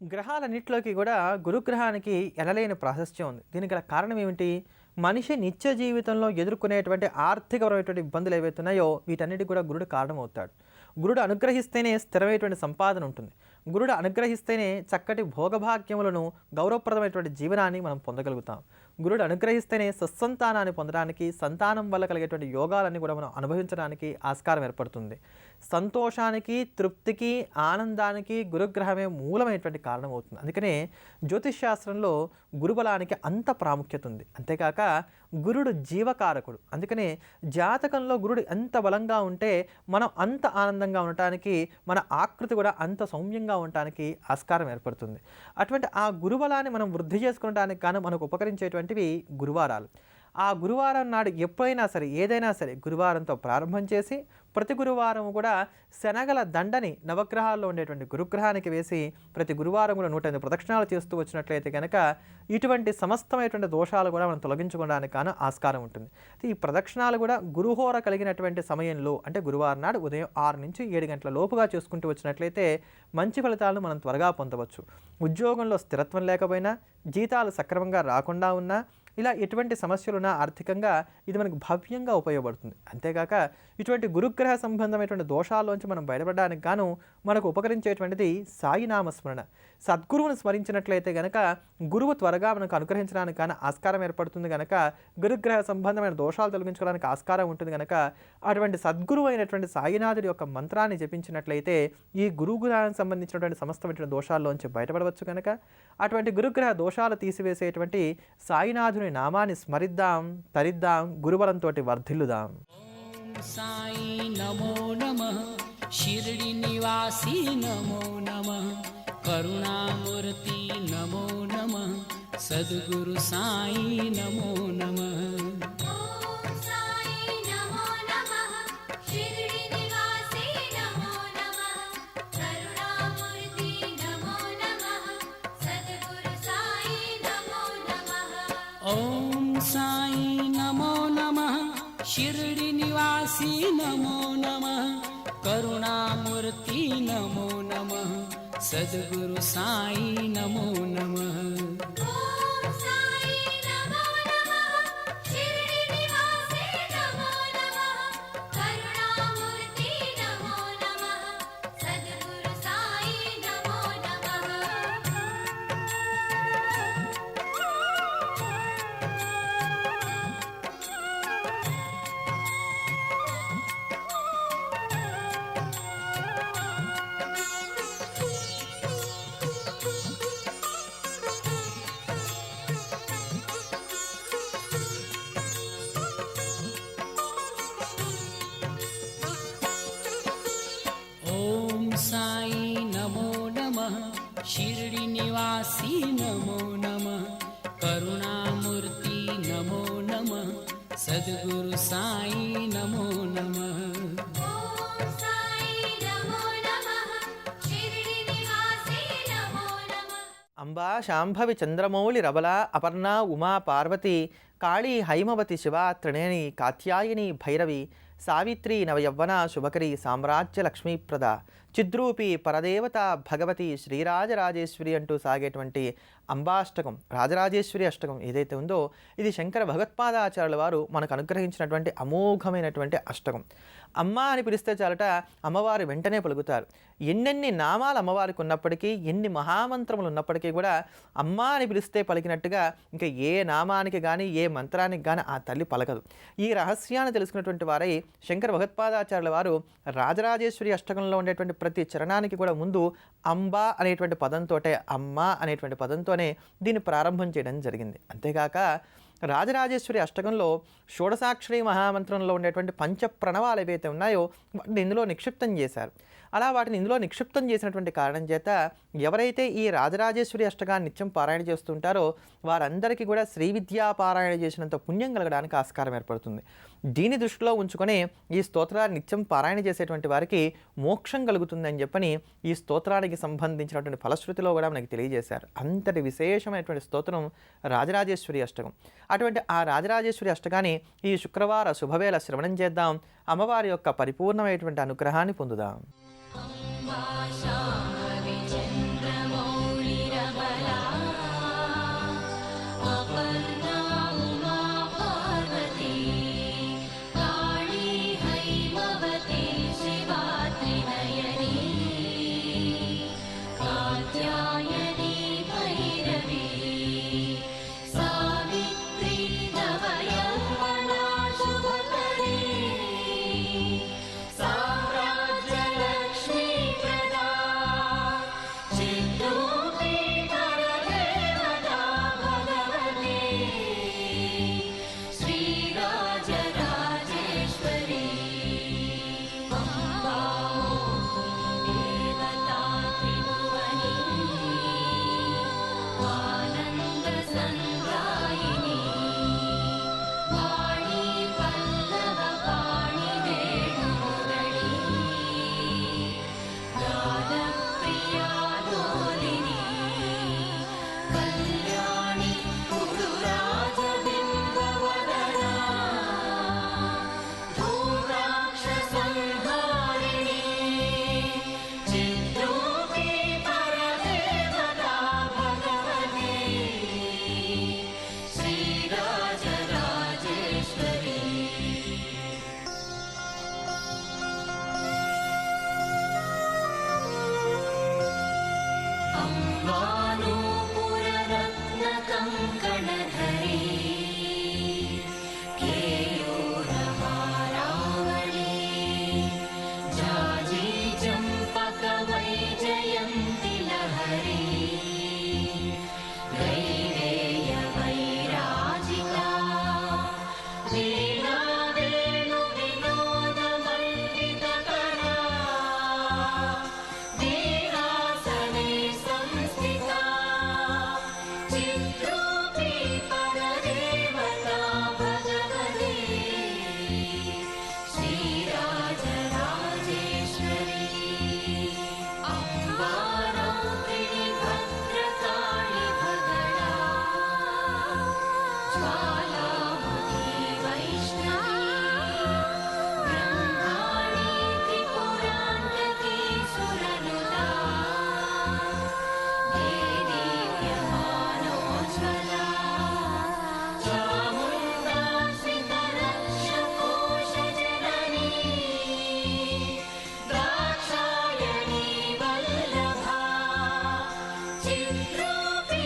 గ్రహాలన్నిటిలోకి కూడా గురుగ్రహానికి ఎనలేని ప్రాశస్త్యం ఉంది. దీనికి గల కారణం ఏమిటి? మనిషి నిత్య జీవితంలో ఎదుర్కొనేటువంటి ఆర్థికపరమైనటువంటి ఇబ్బందులు ఏవైతే ఉన్నాయో వీటన్నిటికి కూడా గురుడు కారణమవుతాడు. గురుడు అనుగ్రహిస్తేనే స్థిరమైనటువంటి సంపాదన ఉంటుంది. గురుడు అనుగ్రహిస్తేనే చక్కటి భోగభాగ్యములను గౌరవప్రదమైనటువంటి జీవనాన్ని మనం పొందగలుగుతాం. గురుడు అనుగ్రహిస్తేనే సత్సంతానాన్ని పొందడానికి, సంతానం వల్ల కలిగేటువంటి యోగాలన్నీ కూడా మనం అనుభవించడానికి ఆస్కారం ఏర్పడుతుంది. సంతోషానికి, తృప్తికి, ఆనందానికి గురుగ్రహమే మూలమైనటువంటి కారణం అవుతుంది. అందుకనే జ్యోతిష్ శాస్త్రంలో గురుబలానికి అంత ప్రాముఖ్యత ఉంది. అంతేకాక గురుడు జీవకారకుడు. అందుకనే జాతకంలో గురుడు ఎంత బలంగా ఉంటే మనం అంత ఆనందంగా ఉండటానికి, మన ఆకృతి కూడా అంత సౌమ్యంగా ఉండటానికి ఆస్కారం ఏర్పడుతుంది. అటువంటి ఆ గురుబలాన్ని మనం వృద్ధి చేసుకోవడానికి గాను మనకు ఉపకరించేటువంటివి గురువారాలు. ఆ గురువారం నాడు ఎప్పుడైనా సరే, ఏదైనా సరే గురువారంతో ప్రారంభం చేసి ప్రతి గురువారం కూడా శనగల దండని నవగ్రహాల్లో ఉండేటువంటి గురుగ్రహానికి వేసి ప్రతి గురువారం కూడా 108 ప్రదక్షిణాలు చేస్తూ వచ్చినట్లయితే కనుక ఇటువంటి సమస్తమైనటువంటి దోషాలు కూడా మనం తొలగించుకోవడానికి కాను ఆస్కారం ఉంటుంది. ఈ ప్రదక్షిణాలు కూడా గురుహోర కలిగినటువంటి సమయంలో, అంటే గురువారం నాడు ఉదయం 6 నుంచి 7 గంటల లోపుగా చేసుకుంటూ వచ్చినట్లయితే మంచి ఫలితాలను మనం త్వరగా పొందవచ్చు. ఉద్యోగంలో స్థిరత్వం లేకపోయినా, జీతాలు సక్రమంగా రాకుండా ఉన్నా, ఇలా ఎటువంటి సమస్యలున్నా ఆర్థికంగా ఇది మనకు భవ్యంగా ఉపయోగపడుతుంది. అంతేకాక ఇటువంటి గురుగ్రహ సంబంధమైనటువంటి దోషాల్లోంచి మనం బయటపడడానికి గాను మనకు ఉపకరించేటువంటిది సాయినామస్మరణ. సద్గురువును స్మరించినట్లయితే గనక గురువు త్వరగా మనకు అనుగ్రహించడానికి కానీ ఆస్కారం ఏర్పడుతుంది. కనుక గురుగ్రహ సంబంధమైన దోషాలు తొలగించుకోవడానికి ఆస్కారం ఉంటుంది. కనుక అటువంటి సద్గురువు అయినటువంటి సాయినాథుడి యొక్క మంత్రాన్ని జపించినట్లయితే ఈ గురుగ్రహానికి సంబంధించినటువంటి సమస్తమైన దోషాల్లోంచి బయటపడవచ్చు. కనుక అటువంటి గురుగ్రహ దోషాలు తీసివేసేటువంటి సాయినాథుని నామాన్ని స్మరిద్దాం, తరిద్దాం, గురుబలంతో వర్ధిల్లుదాం. సాయి నమో నమః, షిరిడి నివాసి నమో నమః, కరుణామూర్తి నమో నమః, సద్గురు సాయి నమో నమః. ఓం సాయి నమో నమః, షిరిడి నివాసి నమో నమః, కరుణామూర్తి నమో నమః, సద్గురు సాయి నమో నమః. సాయి నమో నమః, షిరిడి నివాసి నమో నమః, కరుణామూర్తి నమో నమః, సద్గురు సాయి నమో నమః. అంబా శాంభవి చంద్రమౌళి రబల అపర్ణ ఉమా పార్వతి కాళీ హైమవతి శివ త్రినేని కాత్యాయని భైరవి సావిత్రి నవయవ్వన శుభకరి సామ్రాజ్య లక్ష్మీప్రద చిద్రూపి పరదేవత భగవతి శ్రీరాజరాజేశ్వరి అంటూ సాగేటువంటి అంబాష్టకం, రాజరాజేశ్వరి అష్టకం ఏదైతే ఉందో ఇది శంకర భగవత్పాదాచార్యుల వారు మనకు అనుగ్రహించినటువంటి అమోఘమైనటువంటి అష్టకం. అమ్మ అని పిలిస్తే చాలట అమ్మవారు వెంటనే పలుకుతారు. ఎన్నెన్ని నామాలు అమ్మవారికి ఉన్నప్పటికీ, ఎన్ని మహామంత్రములు ఉన్నప్పటికీ కూడా అమ్మ అని పిలిస్తే పలికినట్టుగా ఇంకా ఏ నామానికి కానీ, ఏ మంత్రానికి కానీ ఆ తల్లి పలకదు. ఈ రహస్యాన్ని తెలుసుకున్నటువంటి వారై శంకర భగవత్పాదాచార్యుల వారు రాజరాజేశ్వరి అష్టకంలో ఉండేటువంటి ప్రతి చరణానికి కూడా ముందు అంబ అనేటువంటి పదంతోటే, అమ్మ అనేటువంటి పదంతోనే దీన్ని ప్రారంభం చేయడం జరిగింది. అంతేకాక రాజరాజేశ్వరి అష్టకంలో షోడసాక్షరి మహామంత్రంలో ఉండేటువంటి పంచ ప్రణవాలు ఏవైతే ఉన్నాయో వాటిని ఇందులో నిక్షిప్తం చేశారు. అలా వాటిని ఇందులో నిక్షిప్తం చేసినటువంటి కారణం చేత ఎవరైతే ఈ రాజరాజేశ్వరి అష్టకాన్ని నిత్యం పారాయణ చేస్తుంటారో వారందరికీ కూడా శ్రీ విద్యా పారాయణ చేసినంత పుణ్యం కలగడానికి ఆస్కారం ఏర్పడుతుంది. దీని దృష్టిలో ఉంచుకొని ఈ స్తోత్రాన్ని నిత్యం పారాయణ చేసేటువంటి వారికి మోక్షం కలుగుతుందని చెప్పని ఈ స్తోత్రానికి సంబంధించినటువంటి ఫలశ్రుతిలో కూడా మనకి తెలియజేశారు. అంతటి విశేషమైనటువంటి స్తోత్రం రాజరాజేశ్వరి అష్టకం. అటువంటి ఆ రాజరాజేశ్వరి అష్టకాన్ని ఈ శుక్రవార శుభవేళ శ్రవణం చేద్దాం. అమ్మవారి యొక్క పరిపూర్ణమైనటువంటి అనుగ్రహాన్ని పొందుదాం. శాంభవి చంద్రమౌళి चिद्रूपी